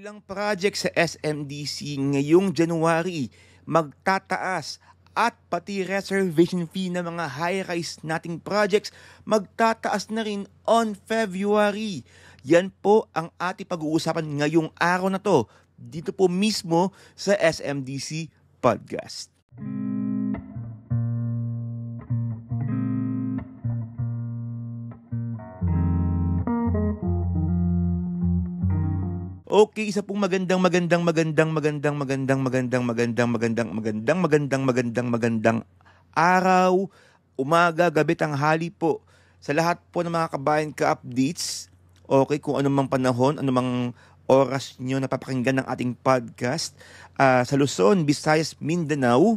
Ilang project sa SMDC ngayong January magtataas at pati reservation fee ng mga high-rise nating projects magtataas na rin on February. Yan po ang ating pag-uusapan ngayong araw na to dito po mismo sa SMDC Podcast. Okay, isa pong magandang araw, umaga, gabi, tanghali po sa lahat po ng mga kabayan ka-updates. Okay, kung anumang panahon, anumang oras nyo napapakinggan ng ating podcast sa Luzon, Visayas, Mindanao,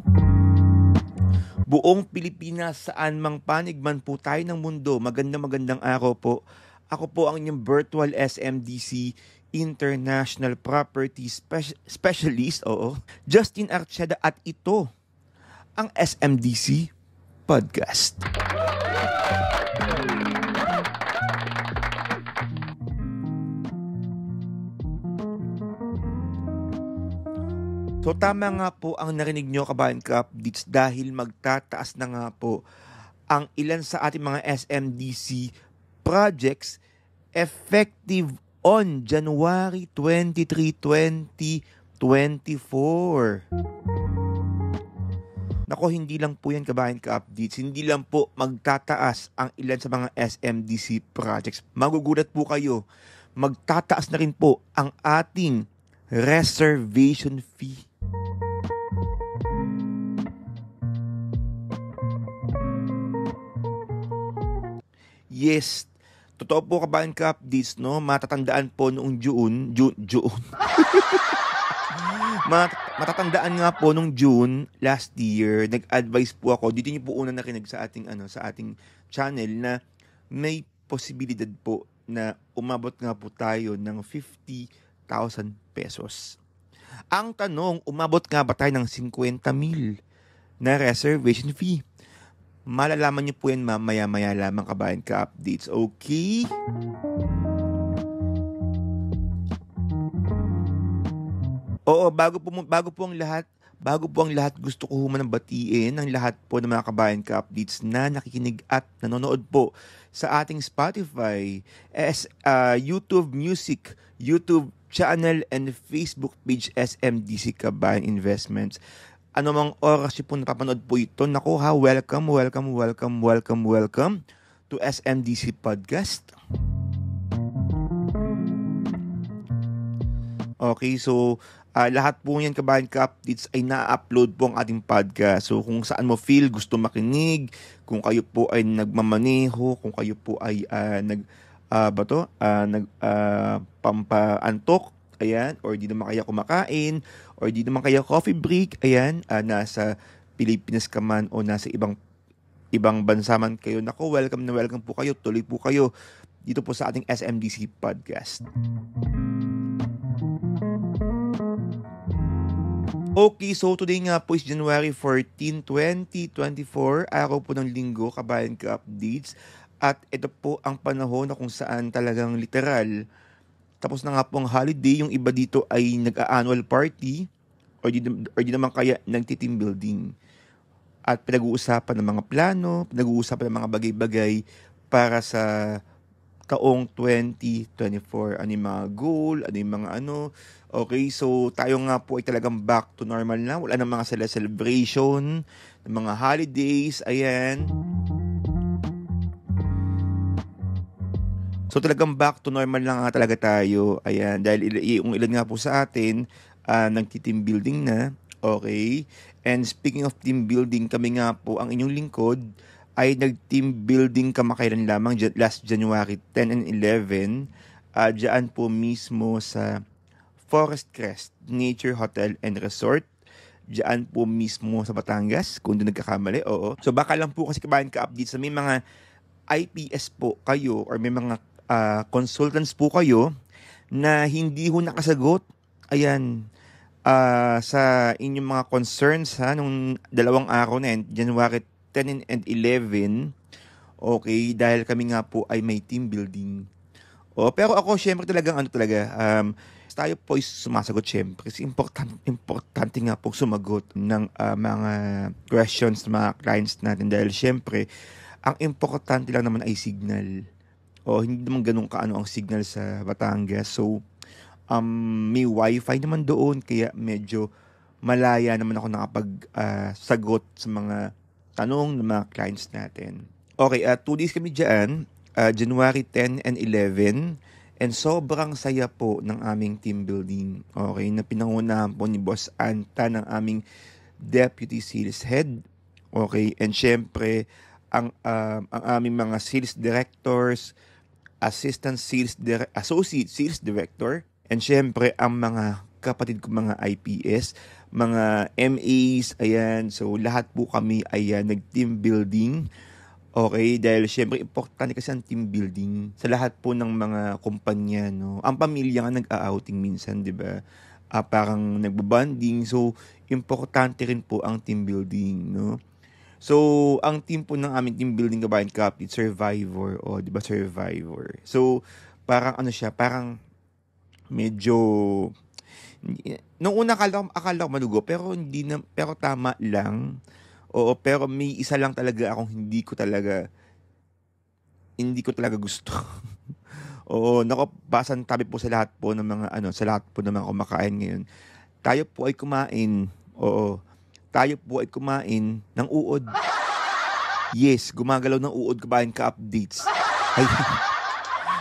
buong Pilipinas, saan mang panig man po tayo ng mundo. Magandang araw po. Ako po ang inyong virtual SMDC International Property Specialist, Justin Archeda, at ito ang SMDC Podcast. So tama nga po ang narinig nyo, kabayan ka-updates, dahil magtataas na nga po ang ilan sa ating mga SMDC projects effective on January 23, 2024. Nako, hindi lang po yan, kabayan ka-updates. Hindi lang po magtataas ang ilan sa mga SMDC projects. Magugulat po kayo. Magtataas na rin po ang ating reservation fee. Yes, totoo po, kabayan ka-updates, no? Matatandaan po noong June. Matatandaan nga po noong June last year, nag-advise po ako, dito niyo po una nakinig sa ating channel, na may posibilidad po na umabot nga po tayo ng 50,000 pesos. Ang tanong, umabot nga ba tayo ng 50,000 na reservation fee? Malalaman niyo po yan mamaya-maya lamang, kabayan ka-updates. Okay? Oo, bago po ang lahat, gusto ko human batiin ang lahat po ng mga kabayan ka-updates na nakikinig at nanonood po sa ating Spotify, YouTube Music, YouTube channel, and Facebook page SMDC Kabayan Investments. Anumang oras po napapanood po ito, naku ha, welcome to SMDC Podcast. Okay, so lahat po yan, kabayan ka-updates, ay na-upload po ang ating podcast. So kung saan mo feel gusto makinig, kung kayo po ay nagmamaneho, kung kayo po ay pampaantok, ayan, or di naman kaya kumakain, or di naman kaya coffee break, ayan, nasa Pilipinas ka man o nasa ibang bansa man kayo, nako, welcome po kayo, tuloy po kayo dito po sa ating SMDC Podcast. Okay, so today nga po is January 14, 2024, araw po ng linggo, kabayan ka-updates, at ito po ang panahon na kung saan talagang literal tapos na nga po ang holiday. Yung iba dito ay nag-annual party or di naman kaya nagti-team building. At pinag-uusapan ng mga plano, pinag-uusapan ng mga bagay-bagay para sa taong 2024. Ano yung mga goal, ano yung mga Okay, so tayo nga po ay talagang back to normal na. Wala nang mga celebration, ng mga holidays, ayan. So talagang back to normal lang nga talaga tayo. Ayan, dahil yung ilan nga po sa atin nagti-team building na. Okay? And speaking of team building, kami nga po, ang inyong lingkod, ay nag-team building kamakailan lamang last January 10 and 11. Diyan po mismo sa Forest Crest Nature Hotel and Resort. Diyan po mismo sa Batangas, kung doon nagkakamali. Oo. So baka lang po kasi, kabayan ka-updates, may mga IPS po kayo or may mga consultants po kayo na hindi ho nakasagot, ayan, sa inyong mga concerns nung dalawang araw na yan, January 10 and 11. Okay, dahil kami nga po ay may team building. Pero ako syempre talagang tayo po ay sumasagot syempre. Kasi importante nga po sumagot ng mga questions ng mga clients natin. Dahil syempre, ang importante lang naman ay signal. O hindi naman ganun kaano ang signal sa Batangas. So, may wifi naman doon. Kaya medyo malaya naman ako nakapag-sagot sa mga tanong ng mga clients natin. Okay, 2 days kami dyan. January 10 and 11. And sobrang saya po ng aming team building. Okay, na pinangunahan po ni Boss Anta ng aming Deputy Sales Head. Okay, and syempre, ang aming mga sales directors, associate sales director, and syempre, ang mga kapatid ko mga IPS, mga MAs, ayan. So, lahat po kami, ayan, nag-team building. Okay, dahil syempre importante kasi ang team building sa lahat po ng mga kumpanya, no. Ang pamilya nga nag-a-outing minsan, 'di ba? Parang nagbo-bonding. So, importante rin po ang team building, no. So, ang team po ng aming team building Kabayan Cup, it's Survivor, 'di ba? Survivor. So, parang ano siya, parang medyo nung una akala ko malugo, pero hindi na, pero tama lang. Oo, pero may isa lang talaga akong hindi ko talaga gusto. Oo, nako, basan tabi po sa lahat po ng mga sa lahat po ng mga kumakain ngayon. Tayo po ay kumain. Oo. Tayo po ay kumain ng uod. Yes, gumagalaw ng uod Kabayan ka updates. Ay.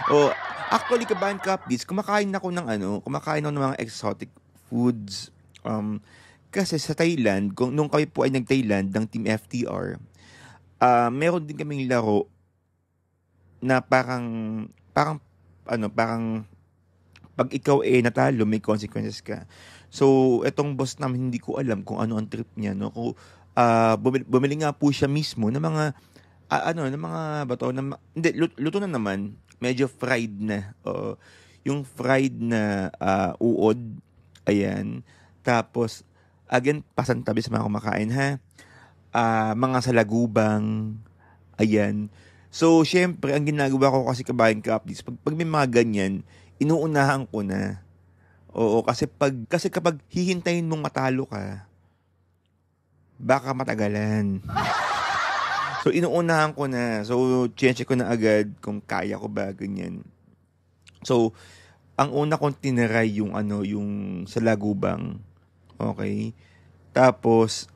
Oh, actually Kabayan ka updates, kumakain ako ng mga exotic foods. Kasi sa Thailand, nung kami po ay nag-Thailand ng Team FTR, meron din kaming laro na parang pag ikaw natalo, may consequences ka. So, etong boss namin, hindi ko alam kung ano ang trip niya, no? Kung bumili nga po siya mismo ng mga ng mga bato na hindi luto na naman, medyo fried na. Yung fried na uod, ayan. Tapos again, pasantabi sa mga kumakain, ha? Mga salagubang, ayan. So, syempre, ang ginagawa ko kasi Kabayan ka updates, pag may mga ganyan, inuunahan ko na. Oo, kasi kapag hihintayin mong matalo ka, baka matagalan. So, inuunahan ko na. So, check ko na agad kung kaya ko ba, ganyan. So, ang una kong tiniray yung salagubang. Okay? Tapos,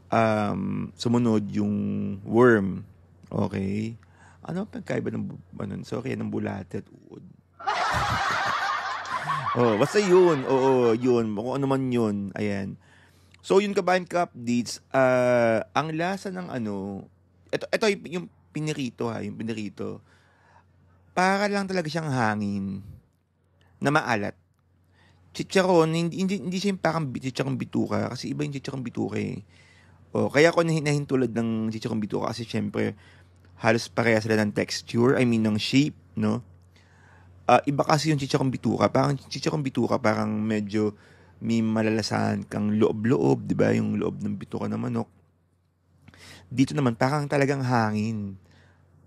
sumunod yung worm. Okay? Ano ang pagkaiba ng so, kaya ng bulate at uod? Basta yun. Oo, yun. Kung ano man yun. Ayan. So, yun Kabayan ka updates. Ang lasa ng ito yung pinirito, ha. Yung pinirito. Para lang talaga siyang hangin na maalat. Chicharon, hindi siya yung parang chicharon bituka. Kasi iba yung chicharon bituka eh. Kaya ako nahintulad ng chicharon bituka kasi syempre, halos pareha sila ng texture, ng shape, no? Iba kasi yung chicharon bituka. Parang chicharon bituka, parang medyo may malalasahan kang loob-loob, di ba? Yung loob ng bituka ng manok. Dito naman, parang talagang hangin.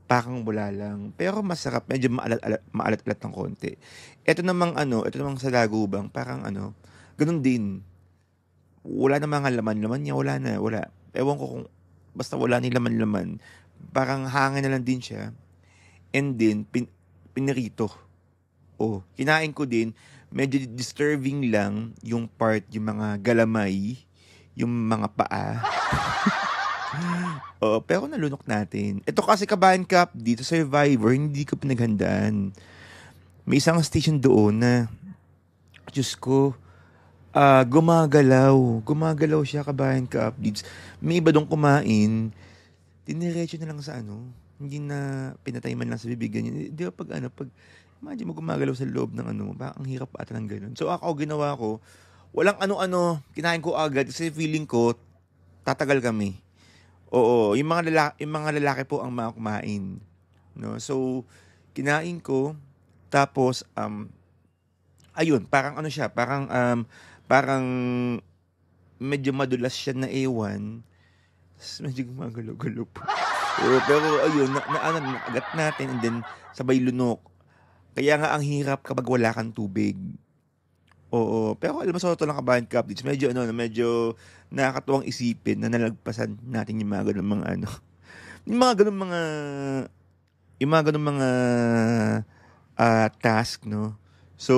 Parang wala lang. Pero masarap, medyo maalat-alat ng konti. Ito namang salagubang, parang ganun din. Wala na mga laman niya, wala na. Ewan ko kung, basta wala ni laman-laman. Parang hangin na lang din siya. And then, pinirito. Kinain ko din, medyo disturbing lang yung part, yung mga galamay, yung mga paa. Pero nalunok natin. Ito kasi Kabayan Cup, dito Survivor, hindi ko pinaghandaan. May isang station doon na, Diyos ko, gumagalaw siya Kabayan Cup. May iba doon kumain, diniretso na lang sa hindi na pinatay man lang sa bibigyan niya. Di ba pag imagine mo gumagalaw sa loob ng ang hirap ata ng ganun. So ako, ginawa ko, walang kinain ko agad kasi feeling ko, tatagal kami. Oo, yung mga lalaki po ang mga kumain. No? So, kinain ko, tapos, ayun, parang siya, parang medyo madulas siya na ewan. Medyo gumagalaw-galaw po. Pero ayun, naagat natin and then sabay lunok. Kaya nga ang hirap kapag wala kang tubig. Oo, pero alam mo sa totoo lang kabayan Kaptits, medyo ano, medyo nakakatuwang isipin na nalagpasan natin yung mga gano'ng mga ano, yung mga gano'ng mga task, no? So,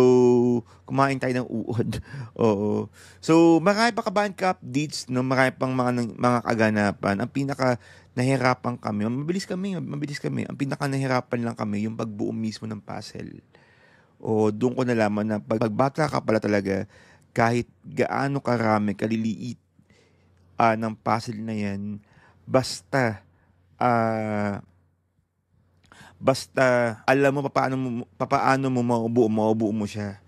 kumain tayo ng uod. Oo. So, marami pa kabahan updates, no? Marami pang mga kaganapan. Ang pinaka nahirapan kami, mabilis kami. Ang pinaka nahirapan lang kami, yung pagbuo mismo ng puzzle. O doon ko nalaman na pagbata ka pala talaga, kahit gaano karami, kaliliit ng puzzle na yan, basta ah basta alam mo papaano mo mabubuo mo siya.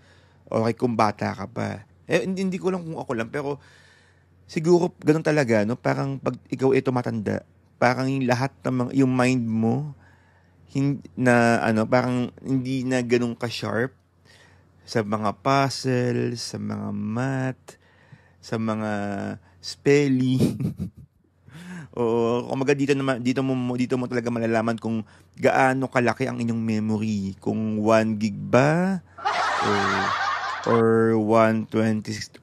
Okay, kung bata ka pa. Hindi ko lang kung ako lang, pero siguro ganun talaga, no? Parang pag ikaw ay tumatanda, parang yung lahat ng yung mind mo, na ano, parang hindi na ganun ka-sharp sa mga puzzle, sa mga math, sa mga spelling. Oo, kumbaga dito mo talaga malalaman kung gaano kalaki ang inyong memory. Kung 1 gig ba or 126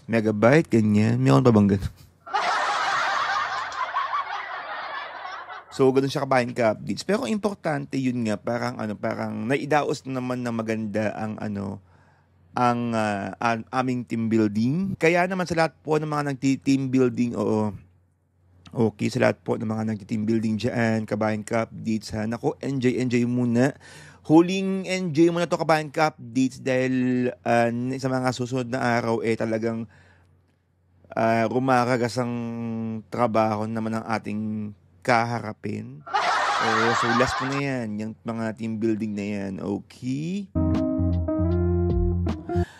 megabyte, ganyan. Meron pa bang ganun? So, ganun siya kabahin ka updates. Pero importante yun nga, parang naidaos naman na maganda ang aming team building. Kaya naman sa lahat po ng mga nagti-team building, oo, okay, sa lahat po ng mga nagti-team building dyan, kabahin ka updates ha. Naku, enjoy muna. Huling enjoy mo na to kabahin ka updates dahil sa mga susunod na araw talagang rumaragas ang trabaho naman ng ating kaharapin. So last mo na yan, yung mga team building na yan, okay?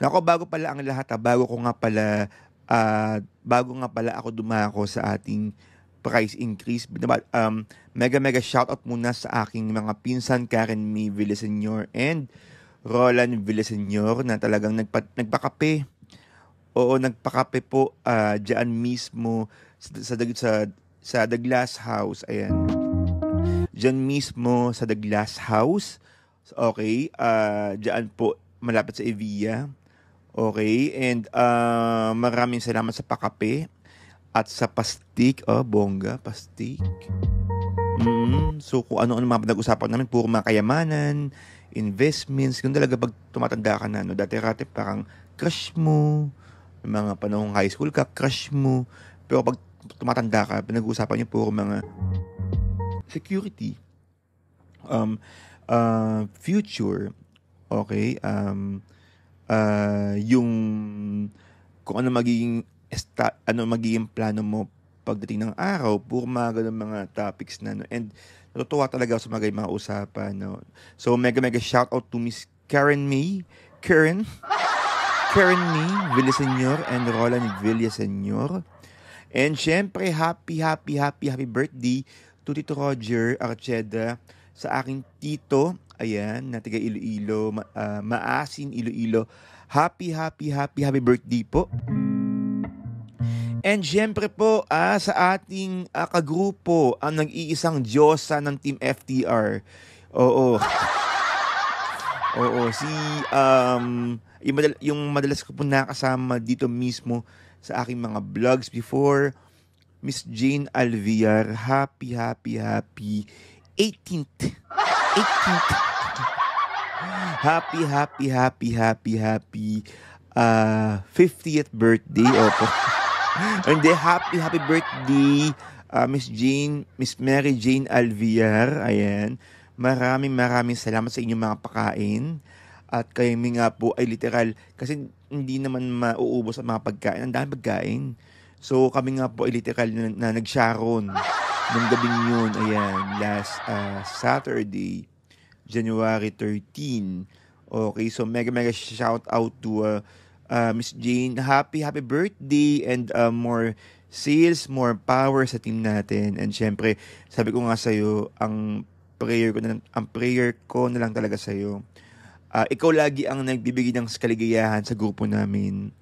Nako, bago pala ang lahat bago nga pala ako dumako sa ating price increase, mega shoutout muna sa aking mga pinsan Karen May Villaseñor and Roland Villaseñor na talagang nagpakape. Oo, nagpakape po diyan mismo sa The Glass House. Ayan. Diyan mismo sa The Glass House. Okay, diyan po malapit sa Evia. Okay, and maraming salamat sa pakape at sa pastik. Oh, bongga, pastik. So kung ano-ano mga pinag-usapan namin, puro mga kayamanan, investments, kung talaga pag tumatanda ka na, no, dati-rati parang crush mo, mga panahong high school ka, crush mo, pero pag tumatanda ka, pinag-uusapan niyo puro mga security, future, okay, yung kung ano magiging plano mo pagdating ng araw, puro mga ganun mga topics na, no? And natutuwa talaga ako sa mga usapan, no? So mega shout out to Miss Karen May Villaseñor and Roland Villaseñor. And syempre, happy birthday to Tito Roger Archeda sa aking tito. Ayan, na taga Iloilo, Maasin, Iloilo. Happy birthday po. And syempre po, sa ating kagrupo, ang nag-iisang Diyosa ng Team FTR. Oo. Oo, yung madalas ko po nakasama dito mismo sa aking mga vlogs before, Miss Jane Alviar. Happy 18th. Happy 50th birthday. Opo. Hindi, happy birthday, Miss Mary Jane Alviar. Ayan. Maraming salamat sa inyong mga pagkain. At kami nga po ay literal, kasi hindi naman mauubos ang mga pagkain. Ang dami pagkain. So kami nga po ay literal na nag-sharon ng gabing yun. Ayan, last Saturday, January 13. Okay, so mega shout out to Miss Jane. Happy birthday and more sales, more power sa team natin. And syempre, sabi ko nga sa'yo, ang prayer ko na lang talaga sa'yo. Ikaw lagi ang nagbibigay ng kaligayahan sa grupo namin.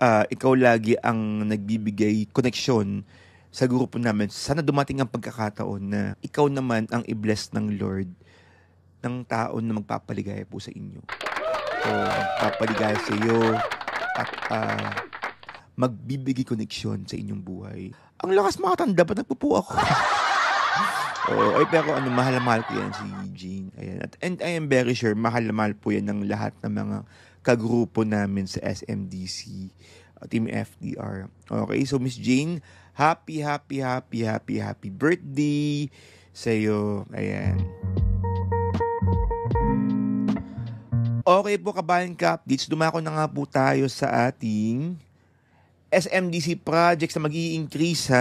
Ikaw lagi ang nagbibigay koneksyon sa grupo namin. Sana dumating ang pagkakataon na ikaw naman ang i-bless ng Lord ng taon na magpapaligaya po sa inyo. o magpapaligaya sa iyo at magbibigay koneksyon sa inyong buhay. Ang lakas makatanda, ba't nagpupo ako? Pero mahal na mahal ko yan si Jean. Ayan. And I am very sure, mahal na mahal po yan ng lahat ng mga kagrupo namin sa SMDC, Team FDR. Okay, so Miss Jane, happy birthday sa'yo. Ayan. Okay po, kabayan ka-updates, dumako na nga po tayo sa ating SMDC projects na mag-i-increase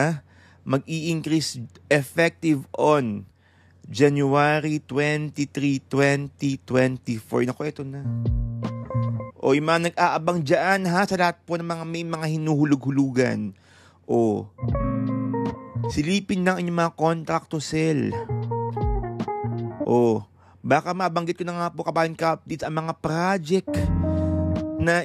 mag-i-increase effective on January 23, 2024. Naku, ito na. O, yung mga nag-aabang dyan sa lahat po ng may mga hinuhulog-hulugan. O, silipin lang inyong mga contract to sell. O, baka mabanggit ko na nga po, kabayan ka-updates, ang mga project na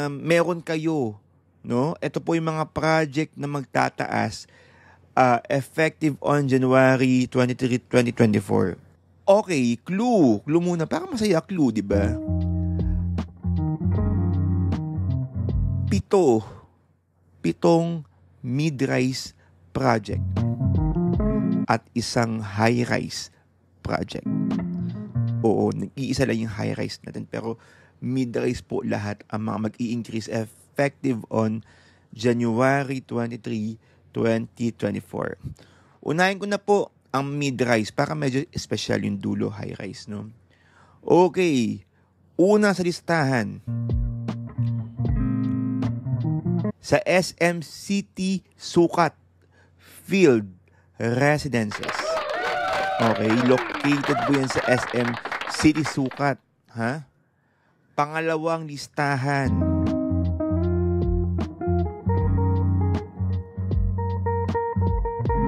meron kayo. No? Ito po yung mga project na magtataas effective on January 23, 2024. Okay, clue. Clue muna. Parang masaya clue, di ba? 7 mid-rise project at isang high-rise project. Oo, nag-iisa lang yung high-rise natin, pero mid-rise po lahat ang mga mag-i-increase effective on January 23, 2024. Unahin ko na po ang mid-rise para medyo special yung dulo high-rise, no? Okay, una sa listahan. Sa SM City Sukat Field Residences. Okay, located po yan sa SM City Sukat. Pangalawang listahan.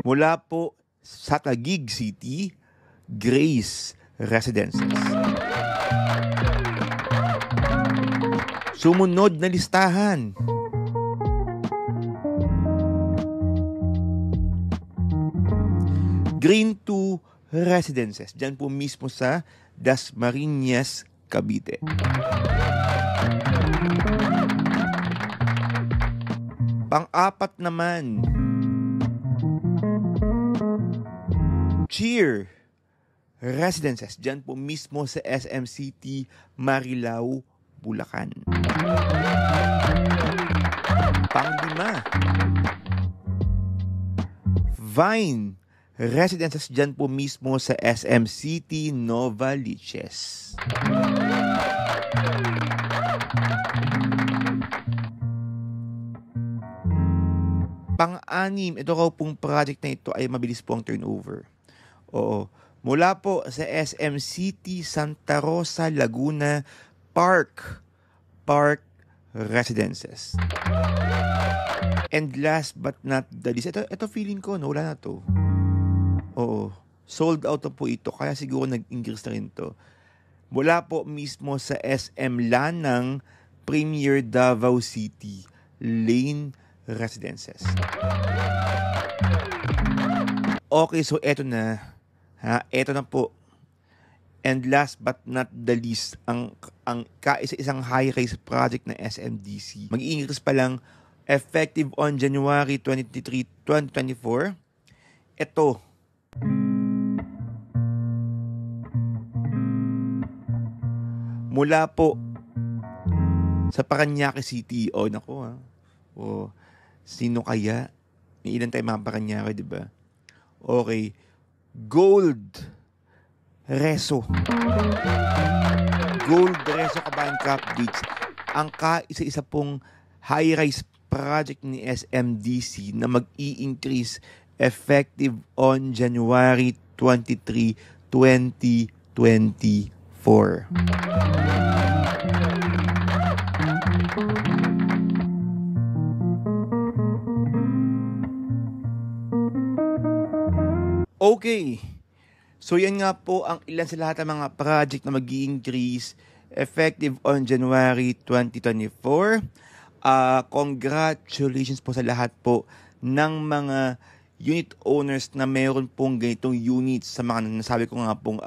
Mula po sa Taguig City, Grace Residences. Sumunod na listahan. Green 2 Residences. Diyan po mismo sa Dasmariñas, Cavite. Pang-apat naman, Cheer Residences. Diyan po mismo sa SM City, Marilao, Bulacan. Pang-5, Vine Residences. Diyan po mismo sa SM City, Novaliches. Pang-6, ito raw pong project na ito ay mabilis po ang turnover. Oo. Mula po sa SM City, Santa Rosa, Laguna, Park Residences. And last but not the least, ito feeling ko, wala na to. Oo. Sold out na po ito, kaya siguro nag-increase na rin to. Mula po mismo sa SM Lanang, Premier Davao City, Lane Residences. Okay, so eto na. Eto na po. And last but not the least, ang kaisa-isang high-rise project na SMDC. Mag-i-increase pa lang effective on January 23, 2024. Ito. Mula po sa Parañaque City. Naku sino kaya? May ilan tayo mga Parañaque, di ba? Okay. Gold Reso, kabayan ka-updates. Ang kaisa-isa pong high-rise project ni SMDC na mag-i-increase effective on January 23, 2024. Okay. So yan nga po ang ilan sa lahat ng mga project na mag-i-increase effective on January 2024. Congratulations po sa lahat po ng mga unit owners na mayroon pong ganitong units sa mga nasabi ko nga pong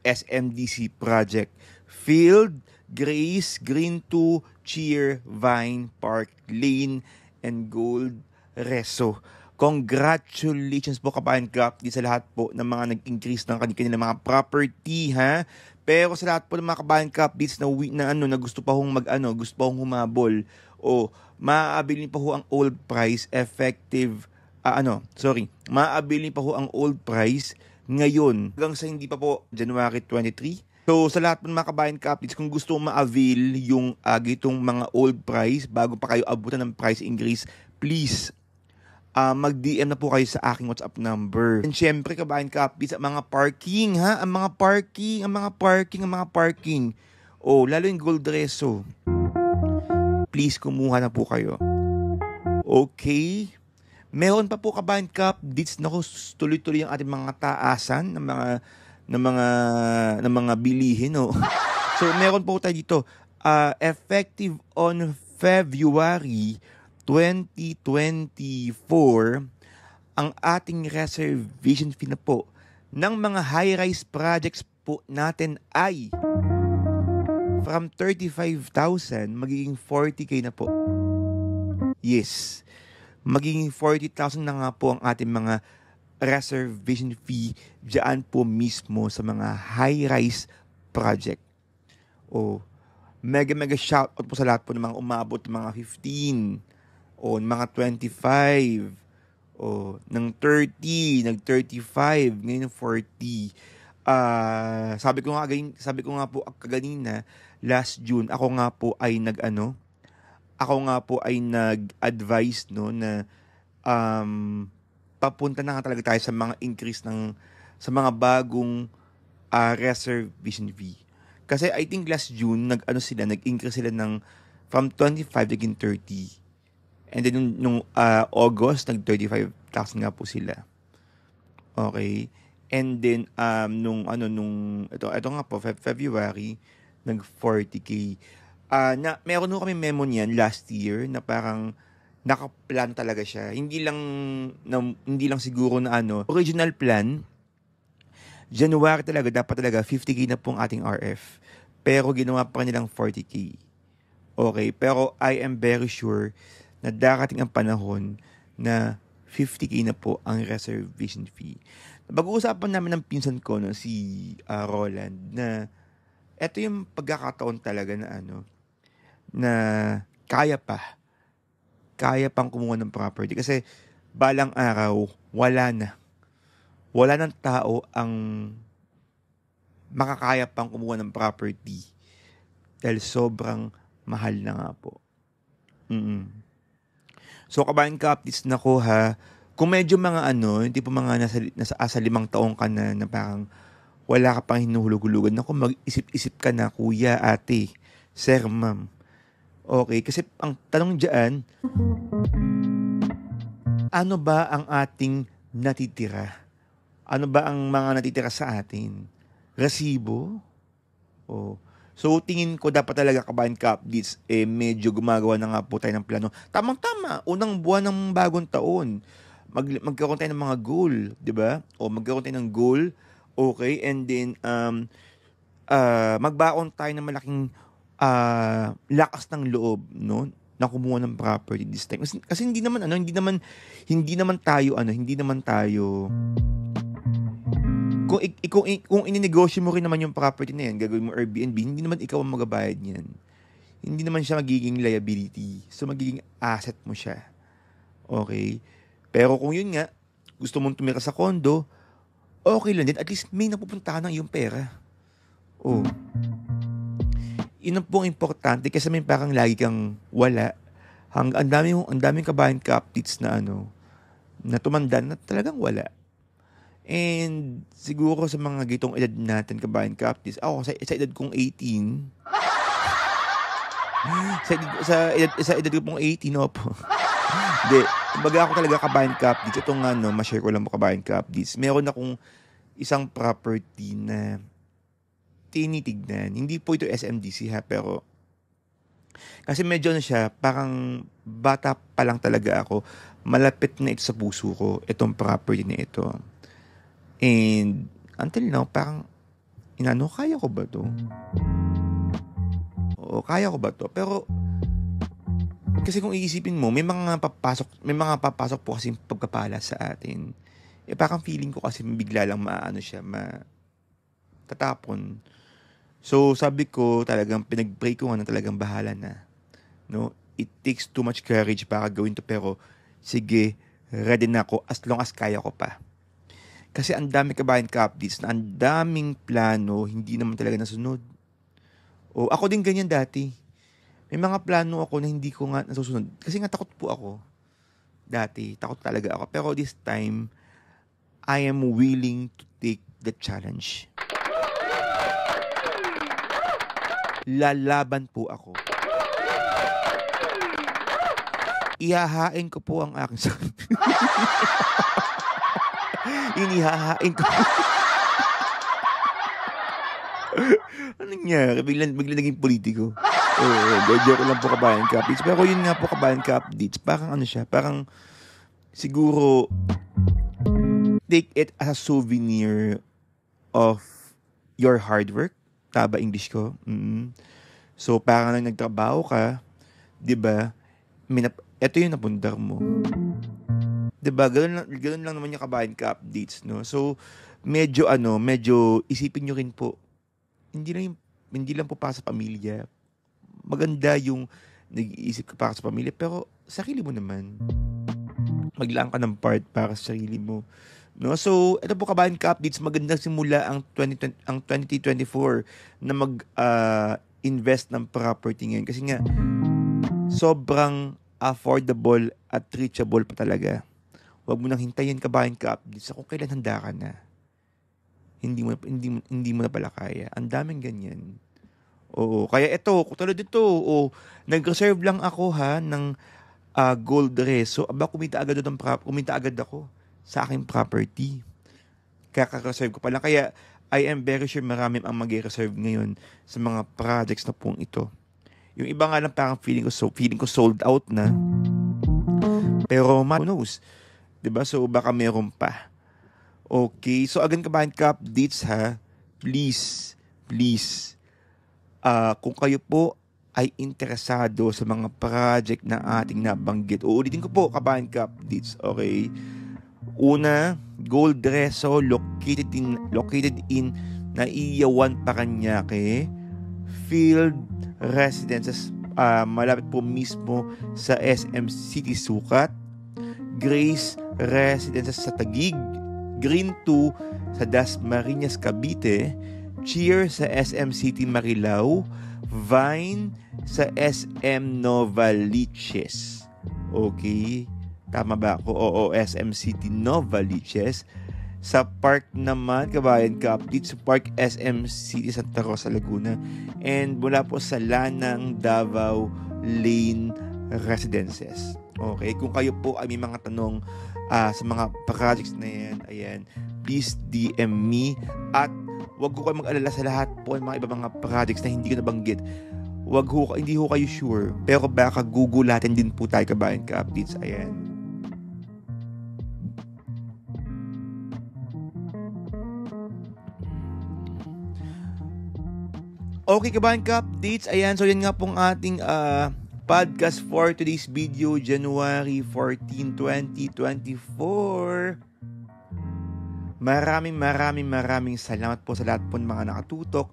SMDC project. Field, Grace, Green 2, Cheer, Vine, Park, Lane, and Gold, Reso. Congratulations po kabayan Kap sa lahat po ng mga nag-increase ng kanilang mga property ha. Pero sa lahat po ng mga kabayan Kap na gusto pa hong gusto pa hong humabol o maaabili pa ho ang old price effective maaabili pa ho ang old price ngayon hanggang sa hindi pa po January 23. So sa lahat po ng mga kabayan Kap kung gusto ma-avail yung gitong mga old price bago pa kayo abutan ng price increase, please mag-DM na po kayo sa aking WhatsApp number. And syempre, kabayan Kapis, ang mga parking, ha? Ang mga parking. Oh, lalo yung Gold Reso. Please, kumuha na po kayo. Okay? Meron pa po, kabayan Kap, tuloy-tuloy ang ating mga taasan ng mga bilihin, no? So, meron po tayo dito, effective on February 2024, ang ating reservation fee na po ng mga high-rise projects po natin ay from 35,000 magiging 40K na po. Yes, magiging 40,000 na nga po ang ating mga reservation fee dyan po mismo sa mga high-rise project. Mega shoutout po sa lahat po ng mga umabot ng mga 15 o mga 25 o ng 30, nag-35, ngayon 40. Sabi ko nga po kaganina, last June, ako nga po ay nag-advise na papunta na nga talaga tayo sa mga increase sa mga bagong reservation fee. Kasi I think last June nag-increase sila ng from 25 naging 30. And then nung August nag-35,000 nga po sila. Okay? And then ito nga po February nag-40K. Meron kami memo niyan last year na parang naka-plan talaga siya. Hindi lang siguro na original plan. January dapat talaga 50K na pong ating RF. Pero ginawa pa nilang 40K. Okay, pero I am very sure na darating ang panahon na 50K na po ang reservation fee. Pag-uusapan namin ng pinsan ko si Roland na eto yung pagkakataon talaga na kaya pang kumuha ng property kasi balang araw wala ng tao ang makakaya pang kumuha ng property dahil sobrang mahal na nga po. So kabayan Kaptis na ko ha, kung medyo mga hindi po mga nasa 5 taong ka na parang wala ka pang hinuhulog-hulugan, mag-isip-isip ka na kuya, ate, sir, ma'am. Okay, kasi ang tanong dyan, ano ba ang ating natitira? Ano ba ang mga natitira sa atin? Resibo? So, tingin ko dapat talaga kabayan Kapdits, medyo gumagawa na nga po tayo ng plano. Tamang-tama, unang buwan ng bagong taon. Magkaroon tayo ng mga goal, di ba? O magkaroon tayo ng goal, okay? And then, magbaon tayo ng malaking lakas ng loob, no? Na kumuha ng property this time. Kasi hindi naman tayo kung ininegosyo mo rin naman yung property na yan, gagawin mo Airbnb, hindi naman ikaw ang magabayad niyan. Hindi naman siya magiging liability. So, magiging asset mo siya. Okay? Pero kung yun nga, gusto mong tumira sa condo, okay lang din. At least may napupuntahan ng iyong pera. Yun ang pong importante kasi may parang lagi kang wala. Ang daming kabayan Kaptits na na tumandan na talagang wala. And siguro sa mga gitong edad natin, kabayan Kaptis, ako sa edad kong 18, sa edad ko pong 18, po. Hindi, kumbaga ako talaga kabayan Kaptis. Ito nga, ma-share ko lang mo kabayan Kaptis. Meron akong isang property na tinitignan. Hindi po ito SMDC pero kasi medyo siya, parang bata pa lang talaga ako. Malapit na ito sa puso ko, itong property na ito. And until now, parang inano, kaya ko ba to? Oo, kaya ko ba to? Pero, kasi kung iisipin mo, may mga papasok po kasi pagpapala sa atin. Parang feeling ko kasi bigla lang tatapon. So, sabi ko, talagang pinag-pray ko nga na talagang bahala na. No? It takes too much courage para gawin to, pero sige, ready na ako as long as kaya ko pa. Kasi ang dami kabayan ka-updates na ang daming plano, hindi naman talaga nasunod. O, ako din ganyan dati. May mga plano ako na hindi ko nga nasusunod. Kasi nga takot po ako. Dati, takot talaga ako. Pero this time, I am willing to take the challenge. Lalaban po ako. Ihahain ko po ang aking inihahain ko. Ano nangyari? Bigla naging politiko. Joke lang po kabayan ka-updates. Pero yun nga po kabayan ka-updates. Parang ano siya, parang siguro take it as a souvenir of your hard work. Taba English ko. So, parang lang nagtrabaho ka, diba? Ito yung napundar mo. Diba? Ganun lang naman yung kabayan ka-updates, no? So, medyo isipin nyo rin po, hindi lang po para sa pamilya. Maganda yung nag-iisip ka para sa pamilya, pero sarili mo naman. Maglaan ka ng part para sa sarili mo. No? So, ito po kabayan ka-updates, magandang simula ang 2024 na mag-invest ng property ngayon. Kasi nga, sobrang affordable at reachable pa talaga. Huwag mo nang hintayin kabayan ka-updates kung kailan handa ka na. Hindi mo na pala kaya. Ang daming ganyan. Oo, kaya ito, tulad dito, nag-reserve lang ako ng gold reso. Kumita agad ako sa aking property. Kaka-reserve ko pa lang. Kaya I am very sure marami ang mag-reserve ngayon sa mga projects na pong ito. Yung iba nga lang parang feeling ko sold out na. Pero who knows? Diba? So baka meron pa. Okay, so again kabayan ka-updates ha. Please, kung kayo po ay interesado sa mga project na ating nabanggit, uulitin ko po kabayan ka-updates, okay? Una, Gold Reso located in Naiyawan, Parañaque, Field Residences, malapit po mismo sa SM City Sukat, Grace Residences sa Taguig, Green 2 sa Dasmariñas, Cavite, Cheer sa SM City Marilao, Vine sa SM Novaliches. Okay, tama ba ako? Oo, SM City Novaliches. Sa park naman, kabayan ka-update, sa Park SM City Santa Rosa, Laguna. And mula po sa Lanang, Davao Lane Residences. Okay, kung kayo po ay may mga tanong sa mga projects na yan, ayan, please DM me. At wag ko kayo mag-alala sa lahat po ng mga ibang mga projects na hindi ko nabanggit. Hindi ho kayo sure, pero baka gugulatin din po tayo kabayan ka-updates. Ayan. Okay, kabayan ka-updates. Ayan, so yan nga pong ating podcast for today's video, January 14, 2024. Maraming salamat po sa lahat po ng mga nakatutok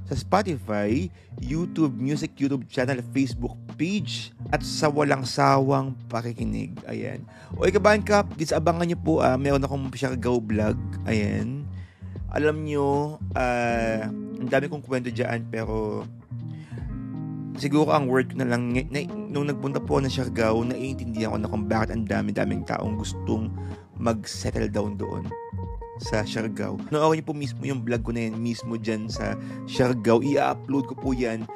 sa Spotify, YouTube Music YouTube channel, Facebook page, at sa walang sawang pakikinig. Ayan. O kabayan ka-updates, abangan nyo po, meron akong Siargao vlog. Ayan. Alam nyo, ang dami kong kwento dyan, pero siguro ang word ko na lang, nung nagpunta po na Siargao, naiintindihan ko na kung bakit ang daming taong gustong mag-settle down doon sa Siargao. Noorin niyo po mismo yung vlog ko na yan mismo dyan sa Siargao. I-upload ko po yan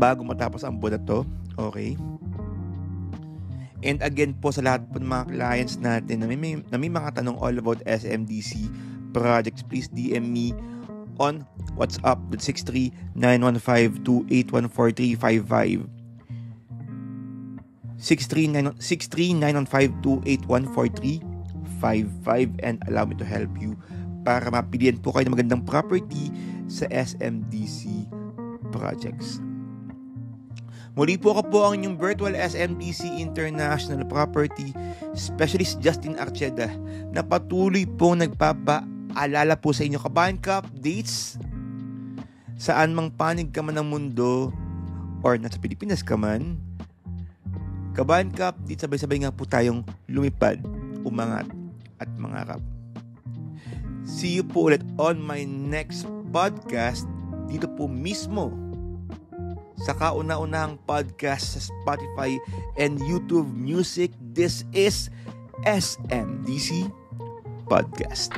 bago matapos ang buwan na to. Okay? And again po sa lahat po ng mga clients natin na may mga tanong all about SMDC projects, please DM me on WhatsApp at 63915281435. 63915281435, and allow me to help you para mapilian po kayo ng magandang property sa SMDC projects. Muli po ako po ang inyong virtual SMDC International Property Specialist Justin Archeda na patuloy po nagpapaalala po sa inyo kabayan ka updates saan mang panig ka man ng mundo or nasa Pilipinas ka man. Kabayan ka updates, sabay-sabay nga po tayong lumipad, umangat at mangarap. See you po ulit on my next podcast dito po mismo sa kauna-unahang podcast sa Spotify and YouTube Music. This is SMDC Podcast.